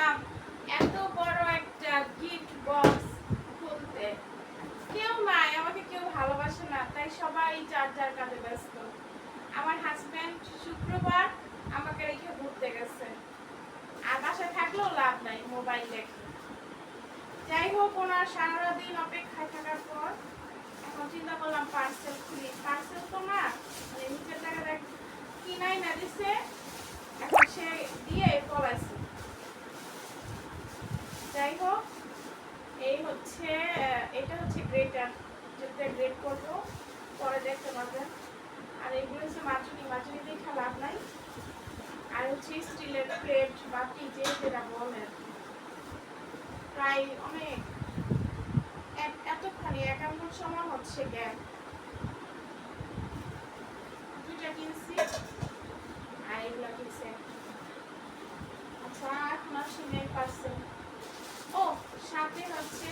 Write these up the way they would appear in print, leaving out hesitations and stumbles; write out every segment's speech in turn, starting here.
গেলাম এত বড় একটা গিফট বক্স খুলতে, কেউ নাই, আমাকে কেউ ভালোবাসে না, তাই সবাই যার যার কাজে ব্যস্ত। আমার হাজবেন্ড শুক্রবার আমাকে রেখে ঘুরতে গেছে, আর বাসায় থাকলেও লাভ নাই, মোবাইল দেখে। যাই হোক, ওনার সারাদিন অপেক্ষায় থাকার পর এখন চিন্তা করলাম পার্সেল খুলি। পার্সেল তো না, মানে নিচের টাকা কিনাই না দিছে, এখন সে দিয়ে পলাইছে। যাই হোক, এই হচ্ছে, এটা হচ্ছে গ্রেটার, যেটা গ্রেট করবো, পরে দেখতে পাবেন। আর এগুলো হচ্ছে মাছুনি, মাছুনি দিয়ে লাভ নাই। আর হচ্ছে স্টিলের প্লেট, বাটি, যে যেটা বলেন, প্রায় অনেক এতখানি এক আঙ্গুল সময় হচ্ছে গ্যাপ। দুইটা কিনছি, আর এগুলো কিনছি। আচ্ছা, এখন আসি মেন পার্সেল। ও, সাথে হচ্ছে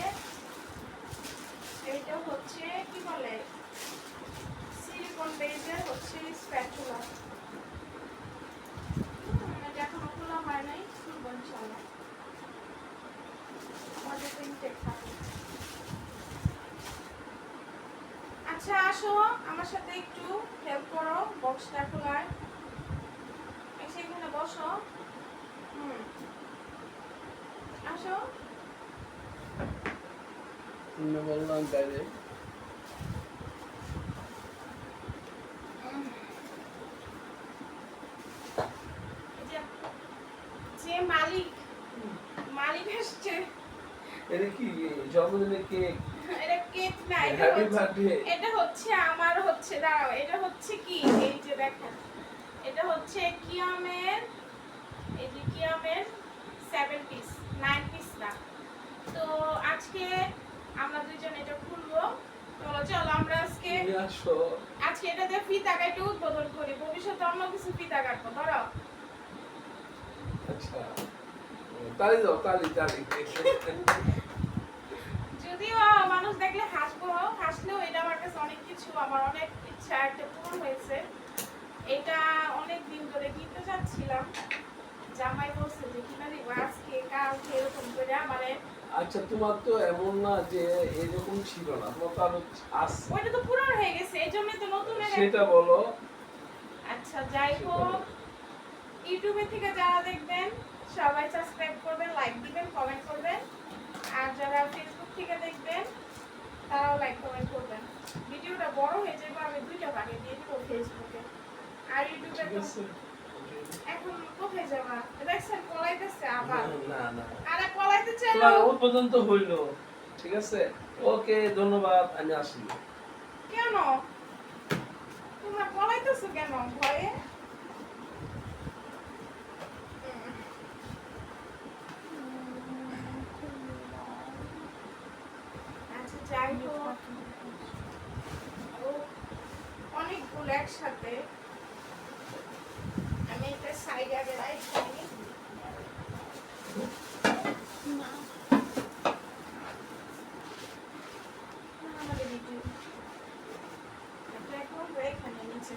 এইটা হচ্ছে কি বলে, সিলিকন বেজের হচ্ছে স্প্যাচুলা। এটা এখনো খোলা হয় নাই, খুলবো ইনশাআল্লাহ। আমাদের তো ইনটেক থাকে। আচ্ছা, আসো আমার সাথে একটু হেল্প করো বক্সটা খোলায়। এসে এখানে বসো। আসো। তুমি বললাম বাইরে। যে মালিক আসছে। এটা কি জন্মদিনের কেক? এটা কেক না, হ্যাপি বার্থডে। এটা হচ্ছে আমার হচ্ছে, দাঁড়াও, এটা হচ্ছে কি, এই যে দেখেন, এটা হচ্ছে কিয়ামের, এই যে কিয়ামের 7 পিস, 9 পিস না। তো আজকে আমরা দুইজন এটা খুলবো। চলো আমরা আজকে এটা দিয়ে ফিতা কাটে উদ্বোধন করি, ভবিষ্যতে অন্য কিছু ফিতা কাটবো। ধরো। আচ্ছা, তালি দাও, তালি তালি। যদিও মানুষ দেখলে হাসবো, হাসলেও এটা আমার কাছে অনেক কিছু, আমার অনেক ইচ্ছা একটা পূরণ হয়েছে। এটা অনেক দিন ধরে কিনতে চাচ্ছিলাম, জামাই বলছে যে কিনা দিব আজকে কালকে এরকম করে। মানে আচ্ছা, তোমার তো এমন না যে এরকম ছিল না, তোমার তো আরো আছে। ওইটা তো পুরনো হয়ে গেছে, এই জন্যই তো নতুন। সেটা বলো। আচ্ছা, যাই হোক, ইউটিউবে থেকে যারা দেখবেন সবাই সাবস্ক্রাইব করবেন, লাইক দিবেন, কমেন্ট করবেন। আর যারা ফেসবুক থেকে দেখবেন তারাও লাইক কমেন্ট করবেন। ভিডিওটা বড় হয়ে যাবে, আমি দুইটা ভাগে দিয়ে দিব ফেসবুকে আর ইউটিউবে। এখন কোথায় যাবা? দেখছেন পলাইতেছে আবার। না না, আরে পলাইতে চাইলো। ও পর্যন্ত হইলো, ঠিক আছে। ওকে, ধন্যবাদ, আমি আসি। কেন তোমরা পলাইতেছো কেন ভয়ে? আচ্ছা, যাই হোক, অনেকগুলো একসাথে আমি একটা সাইড আগে রাখি। এখানে নিচে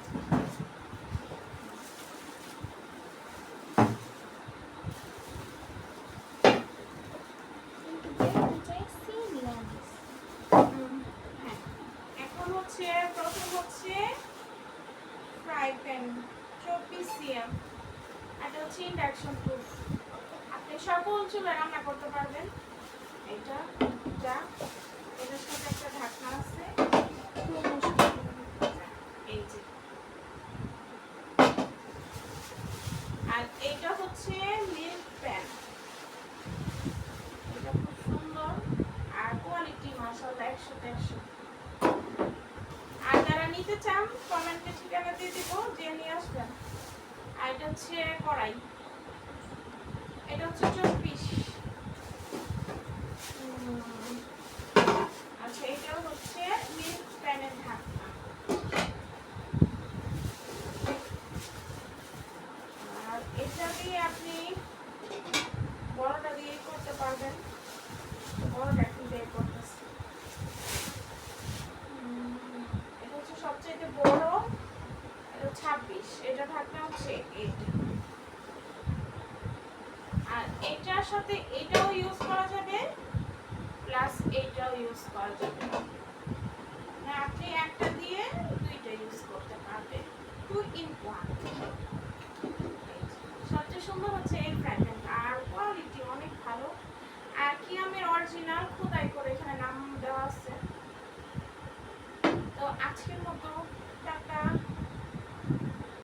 এখন হচ্ছে, প্রথম হচ্ছে ফ্রাই প্যান 24 সিএম, এটা হচ্ছে ইন্ডাকশন প্রুফ, আপনি সকল চুলে রান্না করতে পারবেন। এটা এটার সাথে একটা ঢাকনা আছে, এই যে। আর এইটা হচ্ছে মিল্ক প্যান, এটা খুব সুন্দর আর কোয়ালিটি মাশাআল্লাহ 100 100। আর যারা নিতে চান কমেন্টে ঠিকানা দিয়ে দিব, যে নিয়ে আসবেন। আর এটা হচ্ছে কড়াই, এটা হচ্ছে 24। আচ্ছা, এটাও হচ্ছে মিল্ক প্যানের ঢাকনা। আর এটা দিয়ে আপনি বড়টা দিয়ে করতে পারবেন, বড়টা একটু বের করতেছে। এটা হচ্ছে সবচেয়ে বড়, এটা 26, এটা ঢাকনা হচ্ছে 8। আর এটার সাথে এটাও ইউজ করা যাবে, প্লাস এইটাও ইউজ করা যাবে। না আপনি একটা দিয়ে দুইটা ইউজ করতে পারবেন, 2 in 1। সবচেয়ে সুন্দর হচ্ছে এই ফ্র্যাগরেন্স, আর কোয়ালিটি অনেক ভালো। আর কিয়ামের অরিজিনাল খোদাই করে এখানে নাম দেওয়া আছে। তো আজকের মতো